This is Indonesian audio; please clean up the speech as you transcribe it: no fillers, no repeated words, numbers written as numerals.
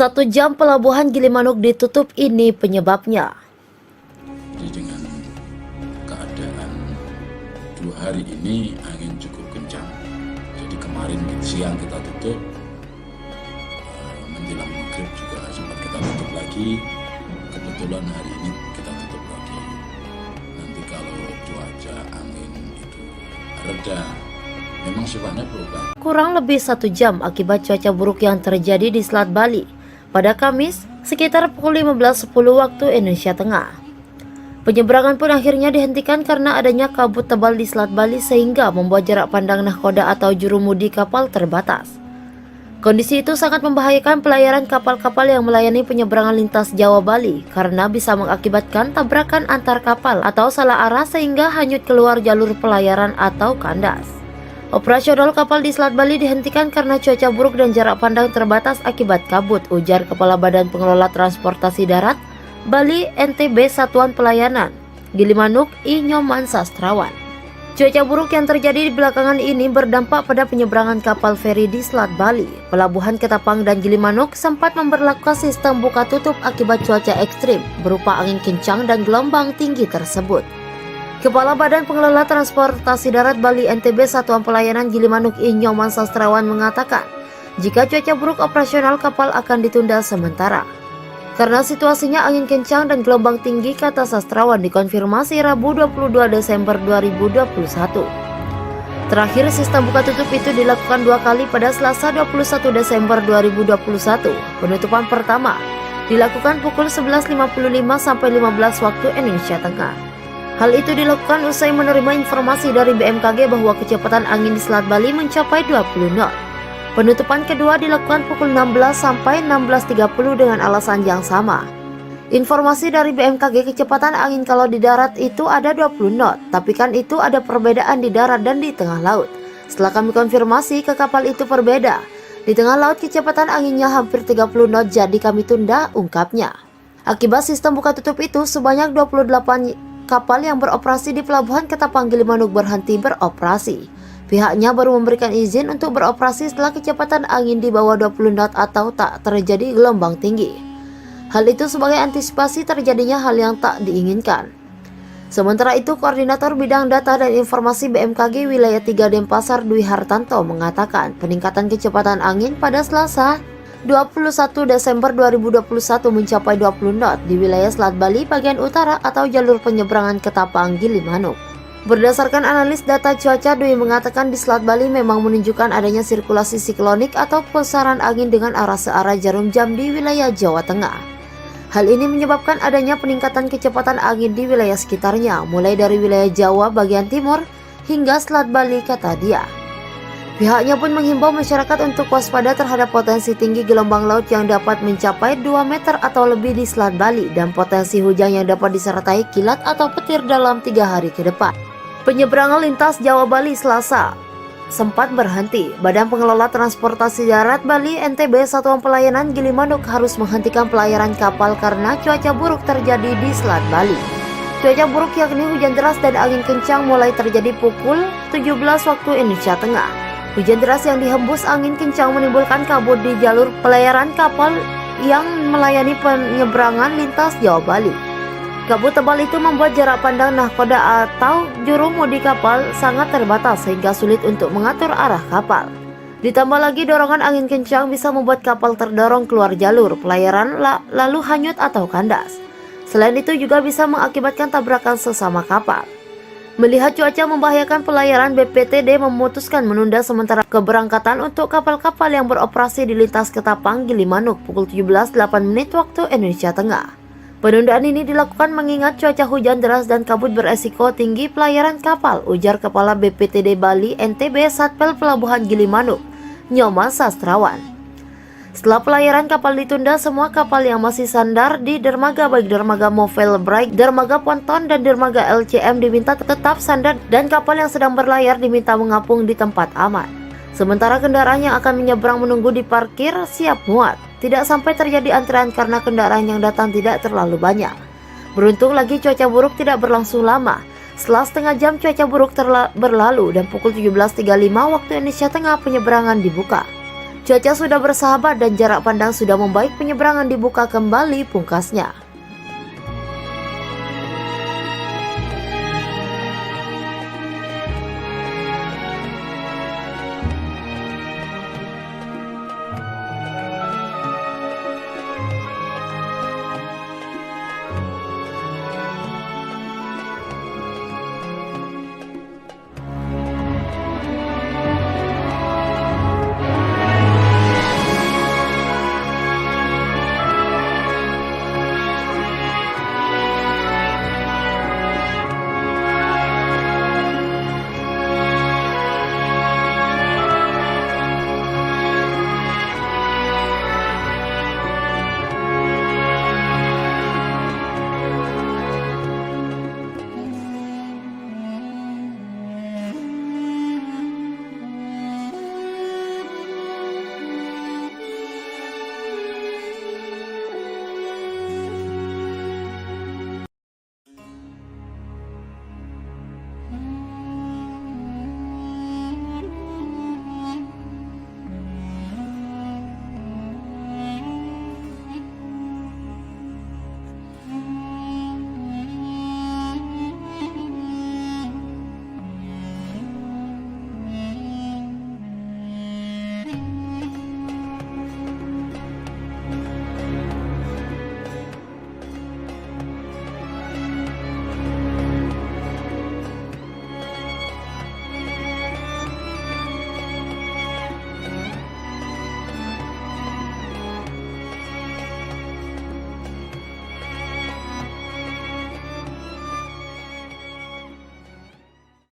1 jam pelabuhan Gilimanuk ditutup, ini penyebabnya. Jadi dengan keadaan 2 hari ini angin cukup kencang. Jadi kemarin siang kita tutup, menjelang maghrib juga sempat kita tutup lagi. Kebetulan hari ini kita tutup lagi. Nanti kalau cuaca angin itu reda, memang sifatnya berubah. Kurang lebih 1 jam akibat cuaca buruk yang terjadi di Selat Bali pada Kamis sekitar pukul 15.10 waktu Indonesia Tengah. Penyeberangan pun akhirnya dihentikan karena adanya kabut tebal di Selat Bali sehingga membuat jarak pandang nahkoda atau jurumudi kapal terbatas. Kondisi itu sangat membahayakan pelayaran kapal-kapal yang melayani penyeberangan lintas Jawa Bali karena bisa mengakibatkan tabrakan antar kapal atau salah arah sehingga hanyut keluar jalur pelayaran atau kandas. Operasional kapal di Selat Bali dihentikan karena cuaca buruk dan jarak pandang terbatas akibat kabut, ujar Kepala Badan Pengelola Transportasi Darat Bali NTB Satuan Pelayanan Gilimanuk I Nyoman Sastrawan. Cuaca buruk yang terjadi di belakangan ini berdampak pada penyeberangan kapal feri di Selat Bali. Pelabuhan Ketapang dan Gilimanuk sempat memberlakukan sistem buka tutup akibat cuaca ekstrim berupa angin kencang dan gelombang tinggi tersebut. Kepala Badan Pengelola Transportasi Darat Bali NTB Satuan Pelayanan Gilimanuk I Nyoman Sastrawan mengatakan, jika cuaca buruk operasional kapal akan ditunda sementara. Karena situasinya angin kencang dan gelombang tinggi, kata Sastrawan dikonfirmasi Rabu 22 Desember 2021. Terakhir sistem buka tutup itu dilakukan 2 kali pada Selasa 21 Desember 2021. Penutupan pertama dilakukan pukul 11.55 sampai 15 waktu Indonesia Tengah. Hal itu dilakukan usai menerima informasi dari BMKG bahwa kecepatan angin di Selat Bali mencapai 20 knot. Penutupan kedua dilakukan pukul 16 sampai 16.30 dengan alasan yang sama. Informasi dari BMKG kecepatan angin kalau di darat itu ada 20 knot, tapi kan itu ada perbedaan di darat dan di tengah laut. Setelah kami konfirmasi ke kapal itu berbeda. Di tengah laut kecepatan anginnya hampir 30 knot, jadi kami tunda, ungkapnya. Akibat sistem buka tutup itu sebanyak 28 kapal yang beroperasi di Pelabuhan Ketapang Gilimanuk berhenti beroperasi. Pihaknya baru memberikan izin untuk beroperasi setelah kecepatan angin di bawah 20 knot atau tak terjadi gelombang tinggi. Hal itu sebagai antisipasi terjadinya hal yang tak diinginkan. Sementara itu, Koordinator Bidang Data dan Informasi BMKG Wilayah 3 Denpasar Dwi Hartanto mengatakan peningkatan kecepatan angin pada Selasa 21 Desember 2021 mencapai 20 knot di wilayah Selat Bali bagian utara atau jalur penyeberangan Ketapang Gilimanuk. Berdasarkan analis data cuaca, Dwi mengatakan di Selat Bali memang menunjukkan adanya sirkulasi siklonik atau pusaran angin dengan arah searah jarum jam di wilayah Jawa Tengah. Hal ini menyebabkan adanya peningkatan kecepatan angin di wilayah sekitarnya, mulai dari wilayah Jawa bagian timur hingga Selat Bali, kata dia. Pihaknya pun menghimbau masyarakat untuk waspada terhadap potensi tinggi gelombang laut yang dapat mencapai 2 meter atau lebih di Selat Bali dan potensi hujan yang dapat disertai kilat atau petir dalam 3 hari ke depan. Penyeberangan lintas Jawa Bali Selasa sempat berhenti. Badan Pengelola Transportasi Darat Bali NTB Satuan Pelayanan Gilimanuk harus menghentikan pelayaran kapal karena cuaca buruk terjadi di Selat Bali. Cuaca buruk yakni hujan deras dan angin kencang mulai terjadi pukul 17 waktu Indonesia Tengah. Hujan deras yang dihembus angin kencang menimbulkan kabut di jalur pelayaran kapal yang melayani penyeberangan lintas Jawa Bali. Kabut tebal itu membuat jarak pandang nahkoda atau jurumudi kapal sangat terbatas sehingga sulit untuk mengatur arah kapal. Ditambah lagi dorongan angin kencang bisa membuat kapal terdorong keluar jalur pelayaran lalu hanyut atau kandas. Selain itu juga bisa mengakibatkan tabrakan sesama kapal. Melihat cuaca membahayakan pelayaran, BPTD memutuskan menunda sementara keberangkatan untuk kapal-kapal yang beroperasi di lintas Ketapang Gilimanuk pukul 17.08 waktu Indonesia Tengah. Penundaan ini dilakukan mengingat cuaca hujan deras dan kabut beresiko tinggi pelayaran kapal, ujar Kepala BPTD Bali NTB Satpel Pelabuhan Gilimanuk, Nyoman Sastrawan. Setelah pelayaran kapal ditunda, semua kapal yang masih sandar di dermaga baik dermaga Movel Bright, dermaga Ponton, dan dermaga LCM diminta tetap sandar dan kapal yang sedang berlayar diminta mengapung di tempat aman. Sementara kendaraan yang akan menyeberang menunggu di parkir siap muat. Tidak sampai terjadi antrean karena kendaraan yang datang tidak terlalu banyak. Beruntung lagi cuaca buruk tidak berlangsung lama. Setelah setengah jam cuaca buruk berlalu dan pukul 17.35 waktu Indonesia Tengah penyeberangan dibuka. Cuaca sudah bersahabat dan jarak pandang sudah membaik, penyeberangan dibuka kembali, pungkasnya.